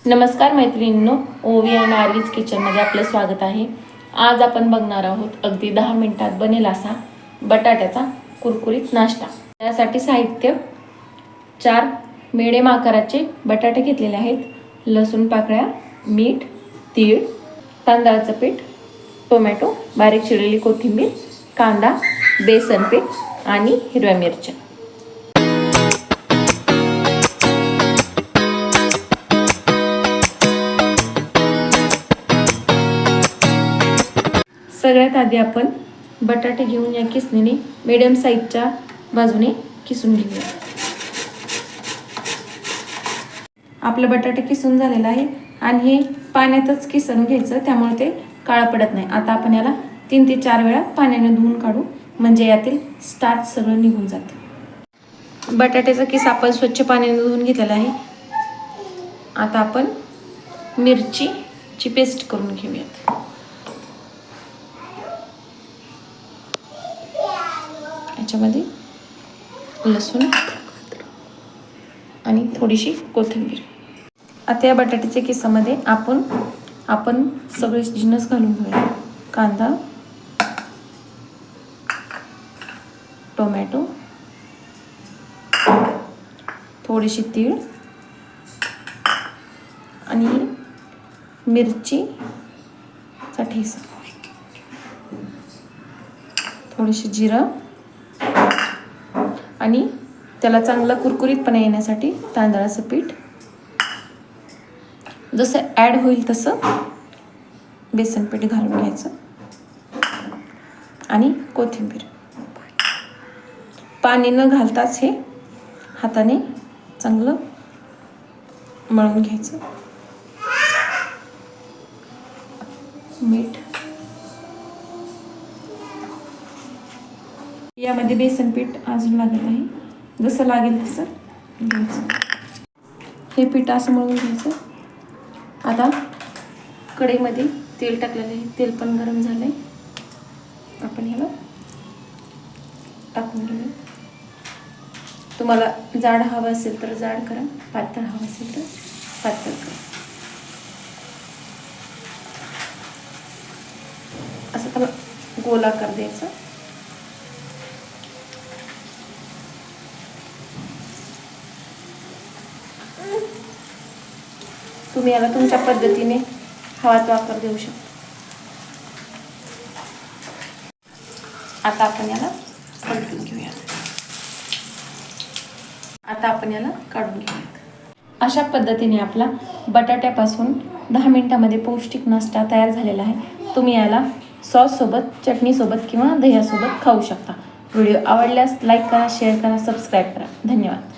नमस्कार मैत्रिणींनो, ओवी आणि आर्वीज किचनमध्ये आपलं स्वागत आहे. आज आपण बघणार आहोत अगदी 10 मिनिटात बनेल असा बटाट्याचा कुरकुरीत नाश्ता. त्यासाठी साहित्य: 4 मिडियम आकाराचे बटाटे घेतलेले आहेत, लसूण पाकळ्या, मीठ, तीळ, तांदळाचं पीठ, टोमॅटो, बारीक चिरलेली कोथिंबीर, कांदा, बेसन पीठ आणि हिरव्या मिरच्या. सगळ्यात आधी आपण बटाटे घेऊन या किसणीने मीडियम साईजच्या बाजूने किसून घेऊया. आपलं बटाटे किसून झालेलं आहे आणि हे पाण्यातच किसून घ्यायचं, त्यामुळे ते काळं पडत नाही. आता आपण याला 3 ते 4 वेळा पाण्याने धुवून काढू, म्हणजे यातील स्टार्च सगळं निघून जातं. बटाट्याचा किस आपण स्वच्छ पाण्याने धुवून घेतलेला आहे. आता आपण मिरचीची पेस्ट करून घेऊयात. याच्यामध्ये लसूण आणि थोडीशी कोथिंबीर. आता या बटाट्याच्या किसामध्ये आपण सगळे जिन्नस घालून घेऊया. कांदा, टोमॅटो, थोडीशी तीळ आणि मिरचीचा ठेचा, थोडीशी जिरं आणि त्याला चांगला कुरकुरीतपणा येण्यासाठी तांदळाचं पीठ. जसं ॲड होईल तसं बेसन पीठ घालून घ्यायचं आणि कोथिंबीर. पाणी न घालताच हे हाताने चांगलं मळून घ्यायचं. मीठ, यामध्ये बेसन पीठ अजून लागत आहे, जसं लागेल तसं घ्यायचं. हे पीठ असं मळून घ्यायचं. आता कढईमध्ये तेल टाकलेलं आहे, तेल पण गरम झालं आहे. आपण ह्याला टाकून घेऊया. तुम्हाला जाड हवं असेल तर जाड करा, पातळ हवं असेल तर पातळ करा. असं त्याला गोलाकार द्यायचा. तुम्ही याला तुमच्या पद्धतीने हवा तो आकार देऊ शकता. आता आपण याला पलटून घेऊया. आता आपण याला काढून घेऊया. अशा पद्धतीने आपला बटाट्यापासून 10 मिनिटांमध्ये पौष्टिक नाश्ता तयार झालेला आहे. तुम्ही याला सॉससोबत, चटणीसोबत किंवा दह्यासोबत खाऊ शकता. व्हिडिओ आवडल्यास लाईक करा, शेअर करा, सबस्क्राईब करा. धन्यवाद.